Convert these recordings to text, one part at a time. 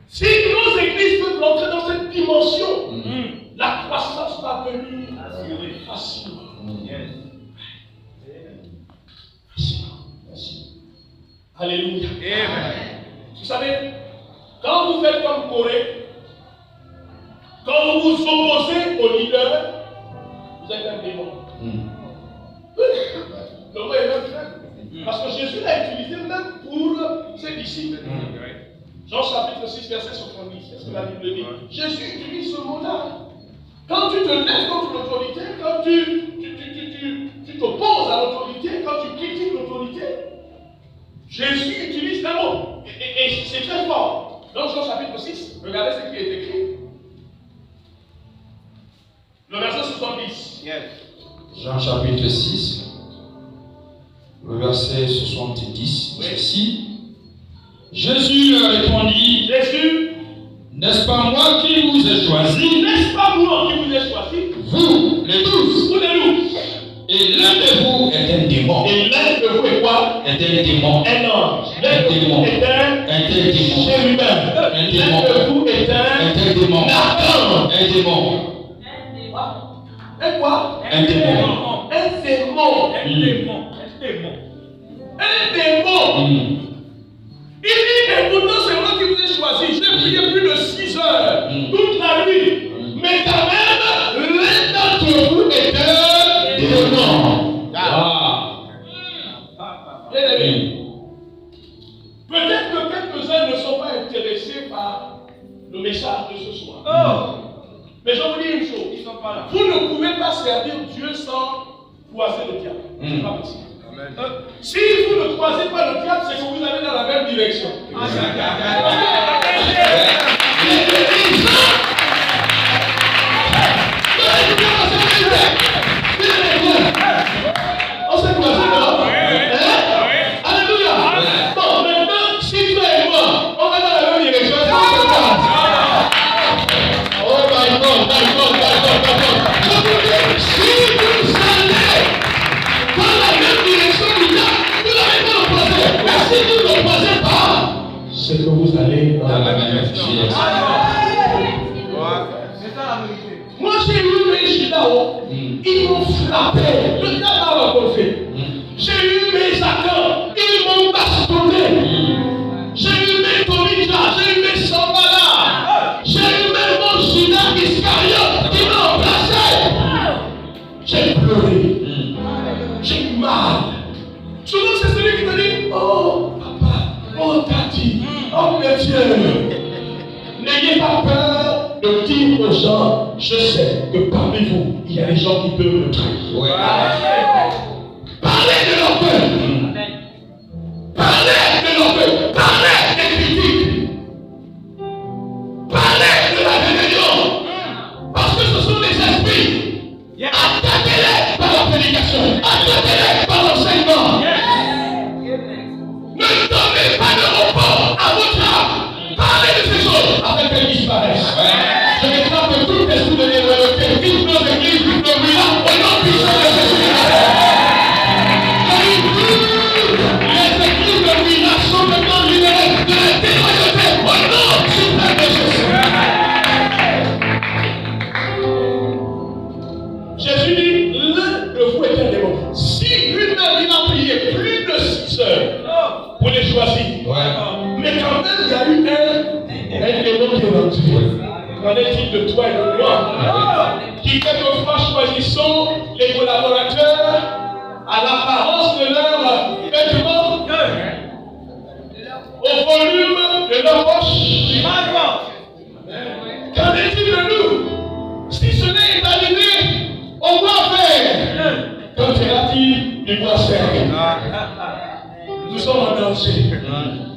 Si nos églises peuvent entrer dans cette dimension, la croissance va venir facilement. Alléluia. Vous savez, quand vous faites comme Corée, quand vous vous opposez au leader, vous êtes un démon. Donc, parce que Jésus l'a utilisé même pour ses disciples. Jean chapitre 6, verset 70. Est-ce que la Bible dit? Jésus utilise ce mot-là. Quand tu te lèves contre l'autorité, quand tu t'opposes à l'autorité, quand tu critiques l'autorité, Jésus utilise un mot. Et c'est très fort. Dans Jean chapitre 6, regardez ce qui est écrit. Le verset 70. Jean chapitre 6, le verset 70. Ceci. Jésus leur répondit, n'est-ce pas moi qui vous ai choisi? N'est-ce pas moi qui vous ai choisi? Vous, les 12. Vous les 12. Et l'un de vous est un démon. Et l'un de vous est quoi? Est un démon. Un ange. Un démon. Est un démon. chérubin. Un démon. L'un de vous est un démon. Nathan. Un démon. Un quoi? Un démon. Un démon. Un démon. Il dit, et pourtant c'est moi qui vous ai choisi. J'ai prié plus de 6 heures, toute la nuit. Mais quand même, l'un d'entre vous est un démon. Bien aimé. Peut-être que quelques-uns ne sont pas intéressés par le message de ce soir. Mais je vous dis une chose. Ils sont pas là. Vous ne pouvez pas servir Dieu sans croiser le diable. C'est pas possible. Si vous ne croisez pas le diable, c'est que vous allez dans la même direction. On s'est croisé là. Alléluia. Bon, maintenant, si toi et moi, on va dans la même direction, on se croise. Oh my God. Je vous dis, si vous allez dans la même direction du diable, vous n'allez pas le croiser. Mais si vous ne le croisez pas, c'est que vous allez dans la même direction. Moi j'ai eu mes gilets, ils m'ont frappé, le diable m'a rencontré. J'ai eu mes accords, ils m'ont bastonné. J'ai eu mes Tomika, j'ai eu mes Sambala, j'ai eu mes mon Judas Iscariote qui m'a embrassé. J'ai pleuré, j'ai eu mal. Souvent c'est celui qui te dit, oh papa, oh tati, oh mes dieux. N'ayez pas peur de dire aux gens, je sais que parmi vous, il y a des gens qui peuvent me trahir. Parlez de leur peur. Parlez de leur peur. Parlez des critiques. Parlez de la rébellion. Parce que ce sont des esprits. Attaquez-les par la prédication. Attaquez-les par l'enseignement. Ne donnez pas de repos à votre âme. Parlez de ces choses afin qu'elles disparaissent. Je déclare que tout esprit de déloyauté vive nos églises, vive nos villages, au nom puissant de Jésus-Christ. Les églises de village sont maintenant libérées de la déloyauté au nom suprême de Jésus. Jésus dit, l'un de vous est un démon. Si lui-même il a prié plus de 6 heures pour les choisir, mais quand même il y a eu un démon qui est rentré. Qu'en est-il de toi et de moi qui quelquefois choisissons les collaborateurs à l'apparence de leurs vêtements, au volume de leur poche? Qu'en est-il de nous? Si ce n'est arrivé, on doit faire. Quand dira-t-il du bois sec? Nous sommes en danger.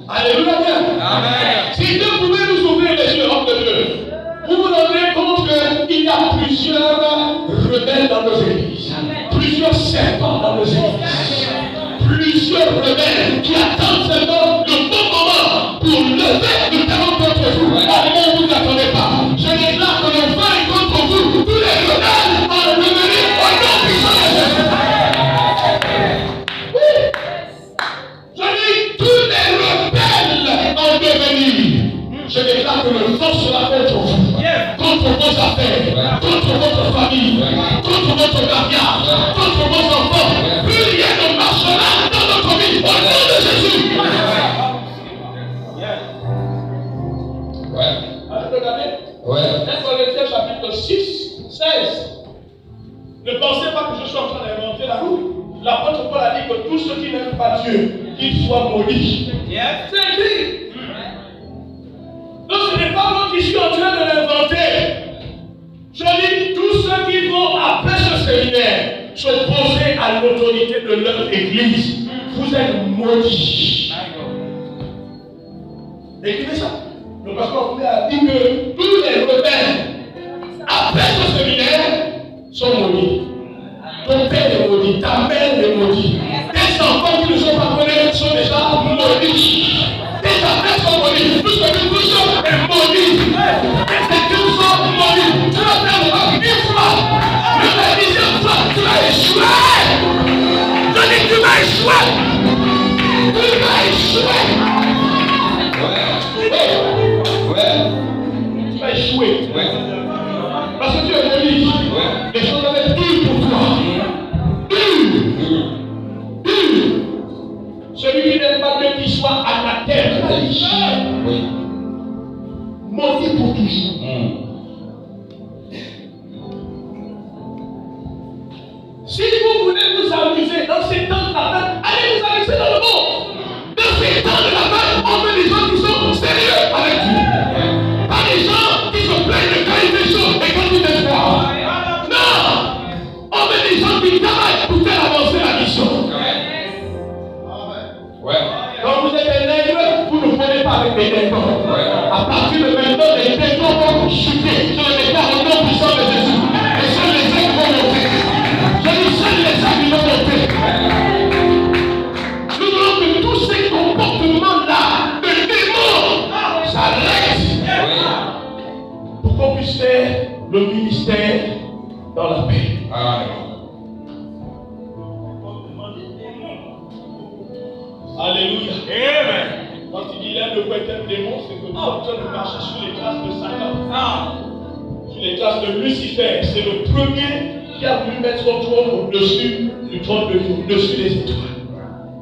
Alléluia. Si Dieu pouvait nous ouvrir les yeux, homme de Dieu, vous vous rendez compte qu'il y a plusieurs rebelles dans nos églises, plusieurs serpents dans nos églises, plusieurs rebelles qui attendent seulement le bon moment pour lever le talent contre vous. Alors vous n'attendez pas. Je déclare que le vin est contre vous. Tous les rebelles en revenir au nom puissant de Jésus. Oui. Je dis tous les rebelles en devenir. Je déclare que vos affaires, contre votre famille, contre votre mariage, contre vos enfants. Plus rien ne marchera dans notre vie. Au nom de Jésus. Regardez. 1 Corinthiens chapitre 6, 16. Ne pensez pas que je suis en train d'inventer la roue. L'apôtre Paul a dit que tous ceux qui n'aiment pas Dieu, qu'ils soient maudits. C'est écrit. Donc ce n'est pas moi qui suis en train de l'inventer. Je dis, tous ceux qui vont après ce séminaire s'opposer à l'autorité de leur église, vous êtes maudits. Écoutez ça. Le pasteur a dit que tous les rebelles, après ce séminaire, sont maudits. Ton père est maudit, ta mère est maudite. Tes enfants qui ne sont pas connus sont déjà maudits. Tes affaires sont maudites. Tout ce que nous sommes est maudit. Tes études sont maudites. Tu vas faire le bac 10 fois. Mais la 10e fois, tu vas échouer. Je dis que tu vas échouer. Tu vas échouer. Tu vas échouer. Parce que tu es maudit. Les choses doivent être dures pour toi. Celui qui n'aime pas Dieu qui soit anathème. Maudit pour toujours. Si vous voulez vous amuser dans ces temps de la fête, allez vous amuser dans le monde. Dans ces temps de la fête, on veut des gens qui sont sérieux avec Dieu. Pas des gens qui se plaignent de quand il fait chaud et quand il fait froid. Non! On veut des gens qui travaillent pour faire avancer la mission. Quand vous êtes un nègre, vous ne prenez pas avec des nègres. À partir de maintenant, les nègres vont chuter. Je ne déclare au nom puissant de Jésus. Et seuls les aigles vont monter. Je dis seuls les aigles vont monter. Nous voulons que tous ces comportements-là de démons s'arrêtent. Pour qu'on puisse faire le ministère dans la paix. Alléluia. Amen. Quand il dit là, le quoi est un démon, c'est que toi, tu ne marches sur les traces de Satan. Sur les traces de Lucifer. C'est le premier qui a voulu mettre son trône au-dessus du trône de Dieu, au-dessus des étoiles.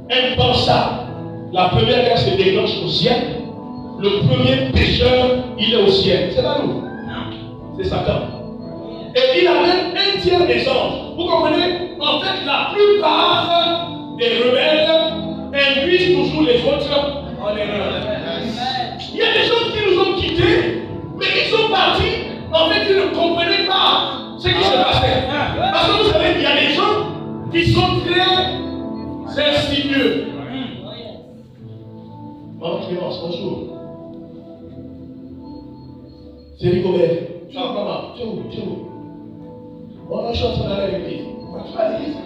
Impensable. La première guerre se déclenche au ciel. Le premier pécheur, il est au ciel. C'est pas nous. C'est Satan. Et il a même un tiers des anges. Vous comprenez? En fait, la plupart des rebelles induisent toujours les autres en erreur. Il y a des gens qui nous ont quittés, mais ils sont partis. En fait, ils ne comprenaient pas ce qui se passait. Parce que vous savez, il y a des gens qui sont très insidieux. Maman Clémence, bonjour. C'est Rigobert. Tu vois, maman, tu es où? Je suis en train d'aller à l'église. Tu vas à l'église?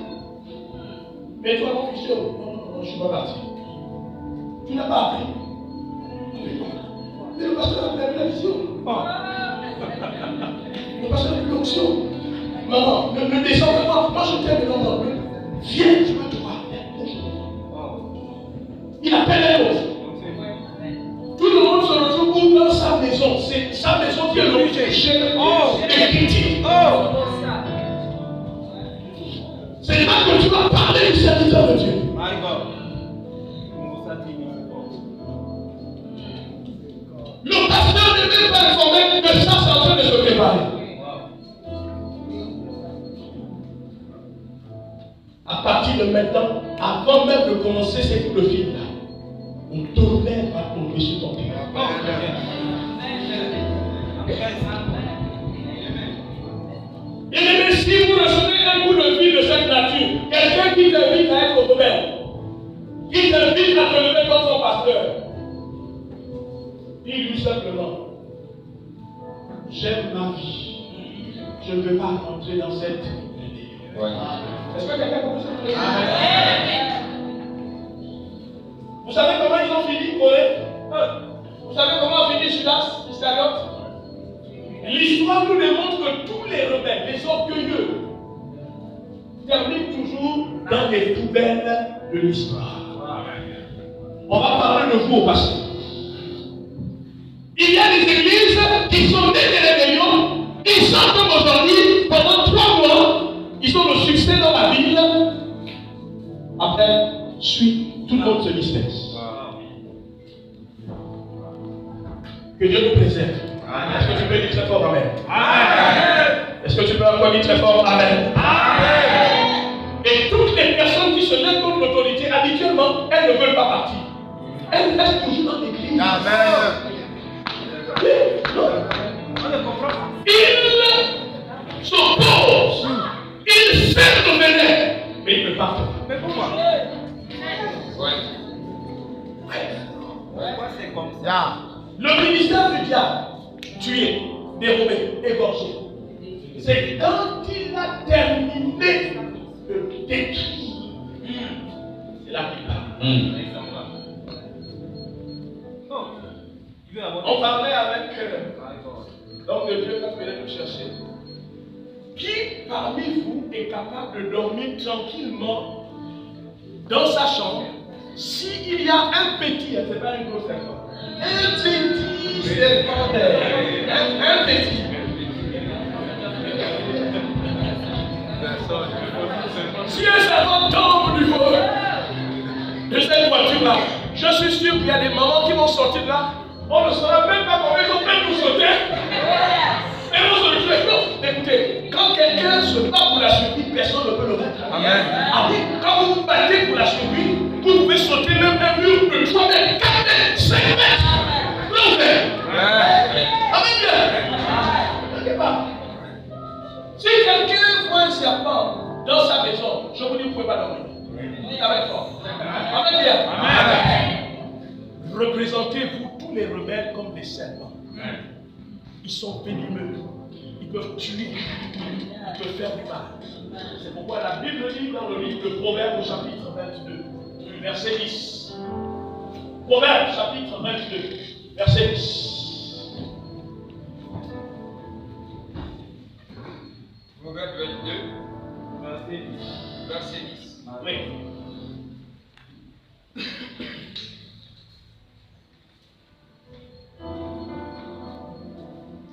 Mais toi, mon fils, non, je ne suis pas parti. Tu n'as pas appris. Mais le pasteur a perdu la vision. Le pasteur a eu l'onction. Maman, ne descends pas. Moi, je t'aime, non. Viens, je veux te voir. Il appelle un autre. Tout le monde se retrouve dans sa maison. C'est sa maison qui est l'objet et critique. C'est là que tu vas parler du serviteur de Dieu. Le pasteur ne peut pas informer que ça, c'est en train de se préparer. À partir de maintenant, avant même de commencer ces coups de fil là, on tournait à au-dessus de ton cœur. Et si vous recevez un coup de fil de cette nature, quelqu'un qui t'invite à être au rebelle, qui t'invite à te lever comme son pasteur, dis-lui simplement, j'aime ma vie, je ne veux pas rentrer dans cette idée. Est-ce que quelqu'un comprend ça? Vous savez comment ils ont fini, Corée? Vous savez comment a fini Judas Iscariote? L'histoire nous démontre que tous les rebelles, les orgueilleux, terminent toujours dans les poubelles de l'histoire. On va parler de vous au passé. Il y a des églises qui sont des rébellions, il succès dans la ville, après, tout le monde se disperse. Que Dieu nous préserve. Est-ce que tu peux dire très fort Amen? Est-ce que tu peux encore dire très fort Amen? Et toutes les personnes qui se lèvent contre l'autorité, habituellement, elles ne veulent pas partir. Elles restent toujours dans l'église. Amen. Ils s'opposent. Ils servent au vénère. Mais ils ne partent pas. Mais pourquoi? Pourquoi c'est comme ça? Le ministère du diable, tué, dérobé, égorgé, c'est quand il a terminé de détruire. C'est là qu'il parle. On parlait avec l'homme de Dieu quand il venait nous chercher. Qui parmi vous est capable de dormir tranquillement dans sa chambre s'il y a un petit, c'est pas une grosse serpent, un petit serpent, un petit. Si un serpent tombe du feu de cette voiture-là, je suis sûr qu'il y a des mamans qui vont sortir de là. On ne saura même pas comment ils ont fait pour sauter. Et on se le fait. Non, écoutez, quand quelqu'un se bat pour la survie, personne ne peut le battre. Amen. Ah oui, quand vous vous battez pour la survie, vous pouvez sauter même un mur de 3 mètres, 4 mètres, 5 mètres. Là, vous faites. Amen bien. N'inquiétez pas. Si quelqu'un voit un serpent dans sa maison, je vous dis, vous ne pouvez pas dormir. Dites avec fort. Amen bien. Amen. Représentez-vous tous les rebelles comme des serpents. Ils sont venimeux. Ils peuvent tuer. Ils peuvent faire du mal. C'est pourquoi la Bible dit dans le livre de Proverbes au chapitre 22, verset 10. Proverbes chapitre 22, verset 10. Proverbes 22, verset 10. Oui.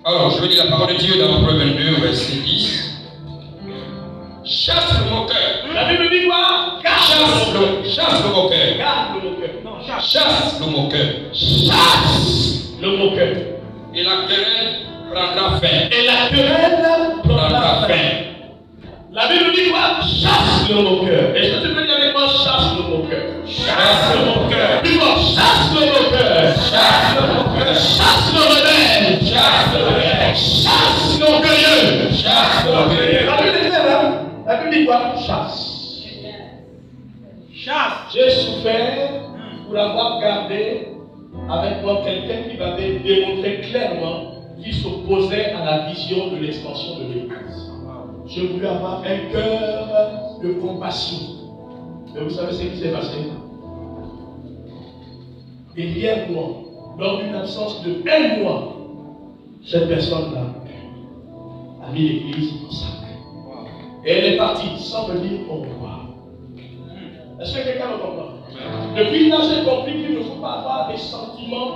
Alors, je vais dire la parole de Dieu dans Proverbe 22, verset 10. Chasse le moqueur. La Bible dit quoi? Chasse le moqueur. Garde le moqueur. Non, Chasse le moqueur. chasse le moqueur. Et la querelle prendra fin. Et la querelle prendra fin. La Bible dit quoi? Chasse le moqueur. Est-ce que tu peux dire avec moi? Chasse le moqueur. Chasse le moqueur. Dis-moi, chasse le moqueur. Chasse le moqueur. Chasse le rebelle. Chasse le rebelle. Chasse l'orgueilleux. Chasse l'orgueilleux. La Bible dit quoi? La Bible dit quoi? Chasse. Chasse. J'ai souffert pour avoir gardé avec moi quelqu'un qui m'avait démontré clairement qu'il s'opposait à la vision de l'expansion de l'Église. Je voulais avoir un cœur de compassion. Mais vous savez ce qui s'est passé? Derrière moi, lors d'une absence de 1 mois, cette personne-là a mis l'Église en sac. Et elle est partie sans me dire au revoir. Est-ce que quelqu'un me comprend? Depuis là, j'ai compris qu'il ne faut pas avoir des sentiments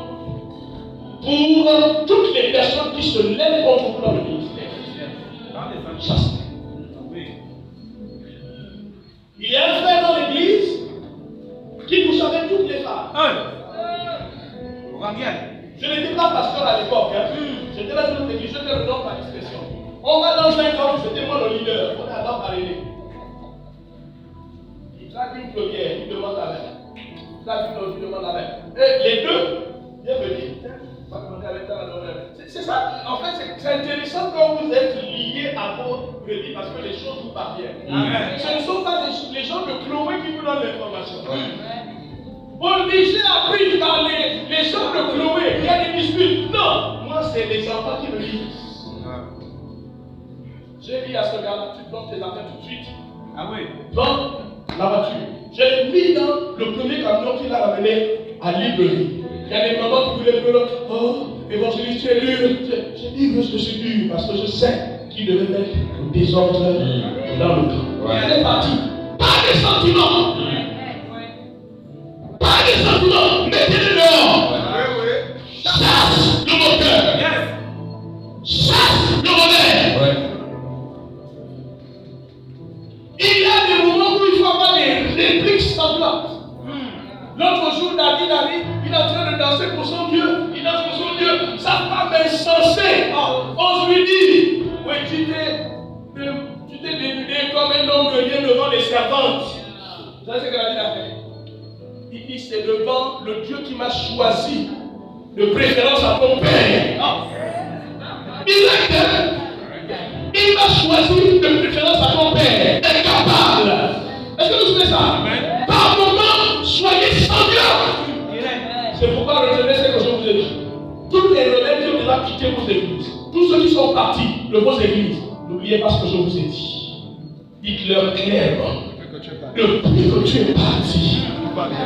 pour toutes les personnes qui se lèvent contre vous dans le ministère. Chasse. Il y a un frère dans l'église qui vous savez toutes les femmes. Je n'étais pas pasteur à l'époque. J'étais dans une autre église, je te le donne par discrétion. On va dans un camp, c'était moi le leader. On est à Parler. Il traque une première, il demande la main. Il traque une autre, il demande la main. Et les deux, viens me dire. C'est ça, en fait, c'est intéressant quand vous êtes liés à vos crédits parce que les choses vous parviennent. Ce ne sont pas les gens de Chloé qui vous donnent l'information. Paul dit, j'ai appris par les gens de Chloé, il y a des disputes. Non, moi c'est les enfants qui me disent. J'ai dit à ce gars-là, tu donnes tes affaires tout de suite. Ah oui. Dans la voiture. J'ai mis dans le premier camion qu'il a ramené à Libreville. Il y a des mamans qui voulaient me dire, oh, évangéliste, tu es dur. J'ai dit, je suis dur parce que je sais qu'il devait mettre le désordre dans le camp. Ouais. Elle est partie. Pas de sentiments. Pas de sentiments. Mettez-le dehors. Chasse le moqueur. Chasse le rebelle. L'autre jour, David arrive, il est en train de danser pour son Dieu. Il danse pour son Dieu. Sa femme est insensée. On lui dit, oui, tu t'es dénudé comme un homme de Dieu devant les servantes. Vous savez ce que David a fait? Il dit, c'est devant le Dieu qui m'a choisi, de préférence à ton père. Il m'a choisi de préférence à ton père. Incapable. Est-ce que vous savez ça? Par moment, soyez sans Dieu. C'est pourquoi retenez ce que je vous ai dit. Tous les rebelles qui ont déjà quitté vos églises, tous ceux qui sont partis de vos églises, n'oubliez pas ce que je vous ai dit. Dites-leur clairement. Depuis que tu es parti, tout va bien.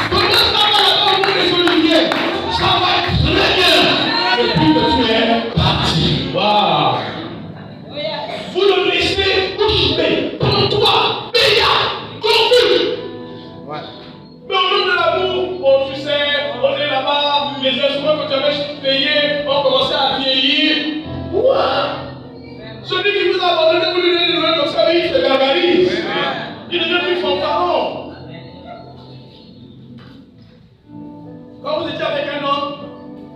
Comment ça va là-bas, les Oliviers? Ça va très bien. Depuis que tu es parti. Waouh. Vous le laissez boucher, pantois, payant, confus. Mais au nom de l'amour, oh, tu sais, on est là-bas, les instruments que tu avais payés ont commencé à vieillir. Wow. Celui qui vous a abandonné, vous lui donnez des nouvelles comme ça, il se gargarise. Il devient plus fanfaron. Quand vous étiez avec un homme,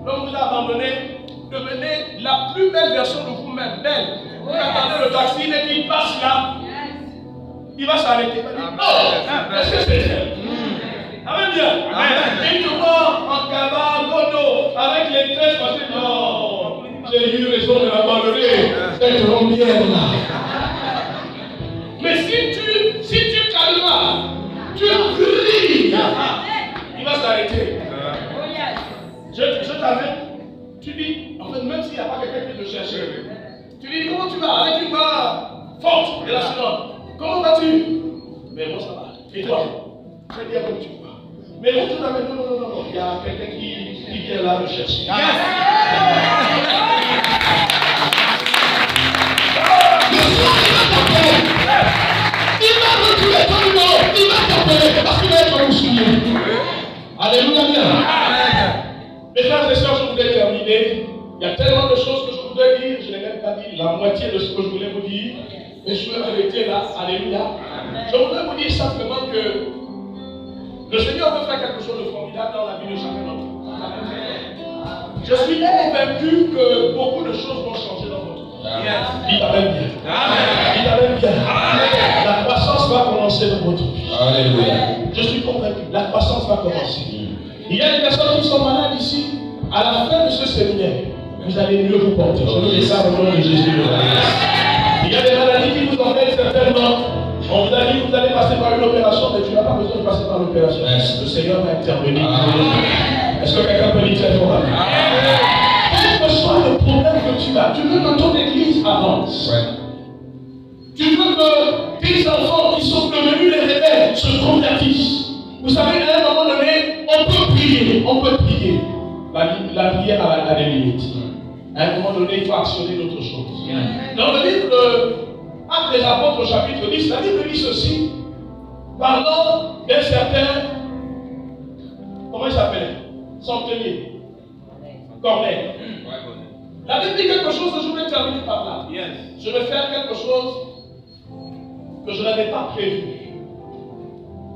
l'homme vous a abandonné, devenez la plus belle version de vous-même, belle. Vous attendez le taxi, dès qu'il passe là, il va s'arrêter. Oh, est-ce que c'est elle? Amen bien. Et tu vois en cabane, godo, avec les tresses, parce que non, j'ai eu raison de l'abandonner. Elles seront bien là. Mais si tu calmes, tu cries, il va s'arrêter. Je t'amène. Tu dis, en fait, même s'il n'y a pas quelqu'un qui te cherche, tu dis, comment tu vas? Avec une voix forte et rassurante. Comment vas-tu? Mais moi, ça va. Et toi? Très bien comme tu vois. Mais je te t'amène, non. Il y a quelqu'un qui vient là me chercher. Il va retrouver ton numéro, il va t'appeler parce qu'il va être au souvenir. Alléluia, bien. Mes frères et sœurs, je voulais terminer. Il y a tellement de choses que je voudrais dire, je n'ai même pas dit la moitié de ce que je voulais vous dire, mais je vais m'arrêter là. Alléluia. Je voudrais vous dire simplement que le Seigneur veut faire quelque chose de formidable dans la vie de chacun d'entre nous. Je suis convaincu que beaucoup de choses vont changer dans votre vie. Dites Amen bien. Dites Amen bien. La croissance va commencer dans votre vie. Alléluia. Je suis convaincu, la croissance va commencer. Il y a des personnes qui sont malades ici. À la fin de ce séminaire, vous allez mieux vous porter. Je vous dis ça au nom de Jésus. Il y a des maladies qui vous emmènent certainement. On vous a dit que vous allez passer par une opération, mais tu n'as pas besoin de passer par l'opération. Le Seigneur va intervenir. Est-ce que quelqu'un peut dire très fort? Quel que soit le problème que tu as, tu veux que ton église avance. Tu veux que tes enfants qui sont devenus les rebelles se convertissent. Vous savez, à un moment donné, on peut prier. La prière a des limites. À un moment donné, il faut actionner d'autres choses. Dans le livre Actes des Apôtres, chapitre 10, la Bible dit ceci, parlant d'un certain, comment il s'appelle? Centenier. Corneille. La Bible dit quelque chose que je vais terminer par là. Je vais faire quelque chose que je n'avais pas prévu.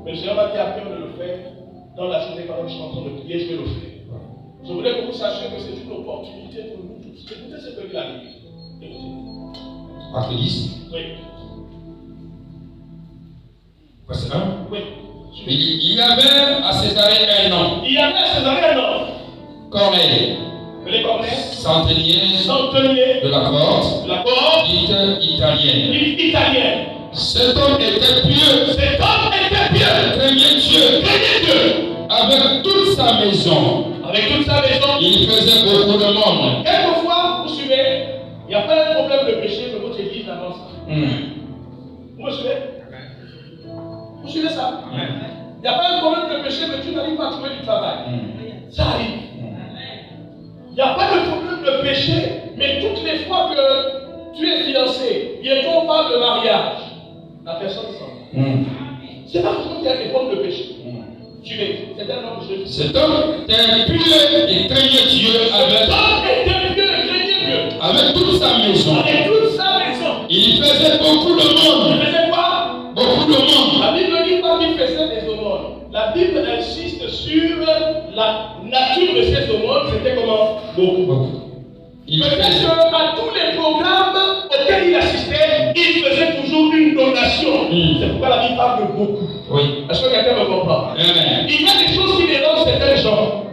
Mais le Seigneur m'a dit après de le faire dans la journée pendant que je suis en train de prier, je vais le faire. Je voulais que vous sachiez que c'est une opportunité pour nous tous. Écoutez ce que dit la Bible. Écoutez. Acte 10. Oui. Verset 1. Oui. Il y avait à Césarée un homme. Il y avait à Césarée un homme. Corneille. Les Corneilles. Centenier de la cohorte. Dite italienne. Cet homme était pieux. Craignait Dieu. Avec toute sa maison. Il faisait beaucoup de monde. Quelquefois, vous suivez, il n'y a pas un problème de péché, mais votre église avance. Vous me suivez? Vous suivez ça? Il n'y a pas un problème de péché, mais tu n'arrives pas à trouver du travail. Ça arrive. Il n'y a pas de problème de péché, mais toutes les fois que tu es fiancé, bientôt on parle de mariage, la personne s'en va. C'est pas tout qu'il y a des problèmes de péché. Suivez, c'est un homme de Jésus. Cet homme était pieux et craignait Dieu avec toute sa maison. Il faisait beaucoup de Il faisait quoi? Beaucoup de monde. La Bible ne dit pas qu'il faisait des aumônes. La Bible insiste sur la nature de ces aumônes. C'était comment? Beaucoup. Il Peut-être faisait. qu'à tous les programmes auxquels il assistait, il faisait toujours une donation. C'est pourquoi la Bible parle de beaucoup. Oui. Est-ce que quelqu'un me comprend? Amen. Il y a des choses qui dérangent certains gens.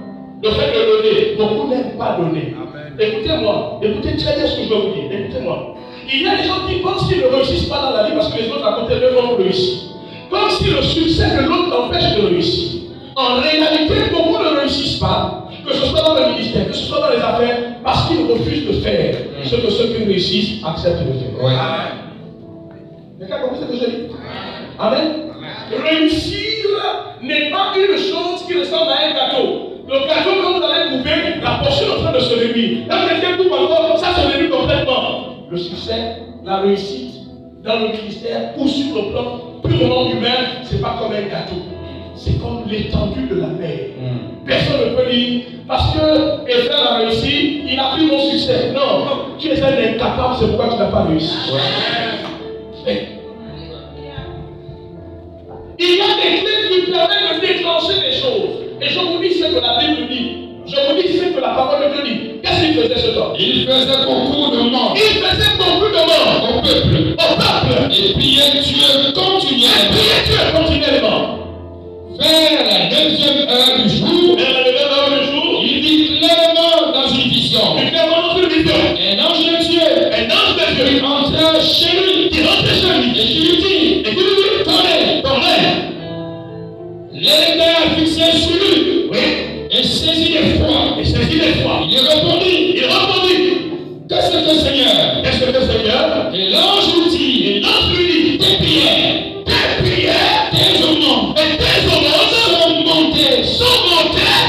Le fait de donner. Beaucoup n'aiment pas donner. Écoutez-moi. Écoutez très bien ce que je vais vous dire. Écoutez-moi. Il y a des gens qui pensent qu'ils ne réussissent pas dans la vie parce que les autres à côté d'eux ont réussi. Comme si le succès de l'autre l'empêche de réussir. En réalité, beaucoup ne réussissent pas, que ce soit dans le ministère, que ce soit dans les affaires, parce qu'ils refusent de faire ce que ceux qui réussissent acceptent de faire. Oui. Quelqu'un a compris ce que je dis? Amen. Réussir n'est pas une chose qui ressemble à un gâteau. Le gâteau, quand vous allez couper, la portion est en train de se réduire. Quand quelqu'un coupe encore, ça se réduit complètement. Le succès, la réussite, dans le ministère ou sur le plan purement humain, c'est pas comme un gâteau. C'est comme l'étendue de la mer. Personne ne peut dire, parce que Ephraim a réussi, il a pris mon succès. Non, tu es un incapable, c'est pourquoi tu n'as pas réussi. Mais, il y a des clés qui permettent de déclencher des choses. Et je vous dis ce que la Bible dit. Je vous dis ce que la parole de Dieu dit. Qu'est-ce qu'il faisait ce temps? Il faisait beaucoup de monde. Il faisait beaucoup de monde Au peuple. au peuple. Et priait Dieu continuellement. Priez Dieu continuellement. Vers la 9e heure du jour, Vers la 9e heure du jour, il dit clairement dans une vision. il fait vraiment une vision. Un ange de Dieu Un ange de Dieu qui entra chez lui. qui rentrait chez lui Et qui lui dit, et qui lui dit, tournez. les regards fixés sur lui. Oui. Et saisi d'effroi. Et c'est qu'il est froid. Il répondit, Il répondit, qu'est-ce que Seigneur? qu'est-ce que le Seigneur? Et l'ange lui dit, Et l'ange lui dit, tes prières, tes aumônes tes aumônes sont montées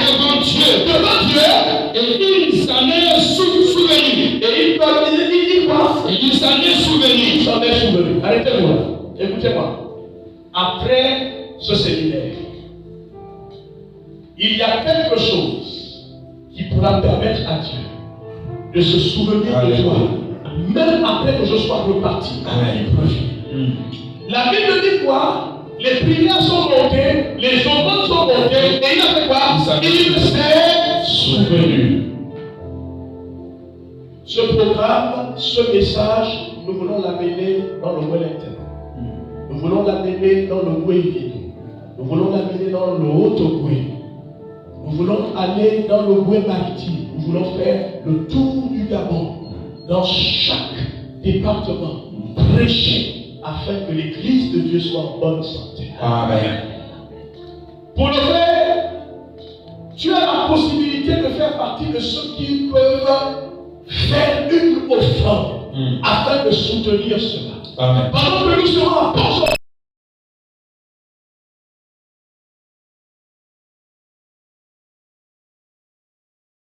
devant Dieu. Et il s'en est souvenu. Et il dit quoi? Et il s'en est souvenu. Il s'en est souvenu. Arrêtez-moi. Écoutez-moi. Après ce séminaire, il y a quelque chose qui pourra permettre à Dieu de se souvenir de toi, même après que je sois reparti. La Bible dit quoi? Les prières sont montées, les aumônes sont montées, et il a fait quoi? Il s'est souvenu. Ce programme, ce message, nous voulons l'amener dans le Wellington. Nous voulons l'amener dans le Goué. Nous voulons l'amener dans le Haut-Goué. Nous voulons aller dans le Goué maritime. Nous voulons faire le tour du Gabon. Dans chaque département, prêcher afin que l'église de Dieu soit en bonne santé. Amen. Pour le faire, tu as la possibilité de faire partie de ceux qui peuvent faire une offrande afin de soutenir cela. Amen. Pendant que nous serons en